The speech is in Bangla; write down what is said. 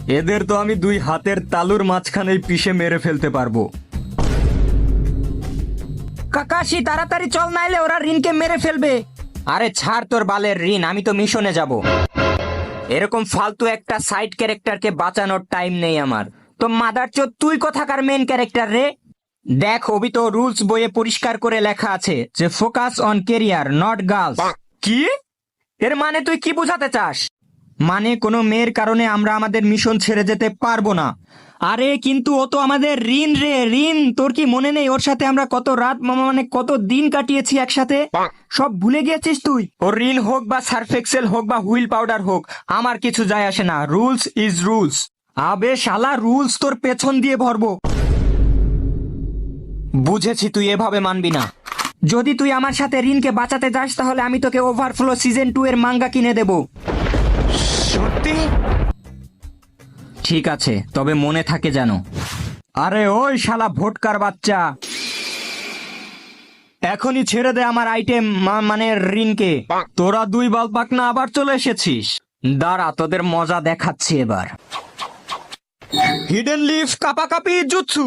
এদের তো আমি দুই হাতের তালুর মাঝখানেই পিষে মেরে ফেলতে পারবো। কাকাশি তাড়াতাড়ি চল, নাইলে ওরা রিনকে মেরে ফেলবে। আরে ছাড় তোর বালের রিন, আমি তো মিশনে যাব। এরকম ফালতু একটা সাইড ক্যারেক্টারকে বাঁচানোর টাইম নেই আমার। তো মাদারচোদ তুই কোথাকার মেন ক্যারেক্টার রে? দেখ অবি তো রুলস বইয়ে পরিষ্কার করে লেখা আছে যে focus on career not girls. কি? এর মানে তুই কি বোঝাতে চাস? মানে কোনো মেয়ের কারণে আমরা আমাদের মিশন ছেড়ে যেতে পারবো না। আরে কিন্তু ও তো আমাদের রিন রে, রিন। তোর কি মনে নেই ওর সাথে আমরা কত রাত মানে কত দিন কাটিয়েছি একসাথে? সব ভুলে গিয়েছিস তুই? ও রিন হোক বা সার্ফ এক্সেল হোক বা হুইল পাউডার হোক, আমার কিছু যায় আসে না। Rules is rules. আবে শালা, রুলস তোর পেছন দিয়ে ভরবো। বুঝেছি, তুই এভাবে মানবি না। যদি তুই আমার সাথে রিনকে বাঁচাতে যাস তাহলে আমি তোকে ওভারফ্লো সিজন 2 এর মাঙ্গা কিনে দেব। সত্যি? ঠিক আছে, তবে মনে থাকে যেন। আরে ওই শালা ভোটকার বাচ্চা, এখনই ছেড়ে দে আমার আইটেম মানে রিনকে। তোরা দুই বাল পাকনা আবার চলে এসেছিস। দাঁড়া, তোদের মজা দেখাচ্ছি এবার। হিডেন লিফ কাপাকাপি জুৎসু।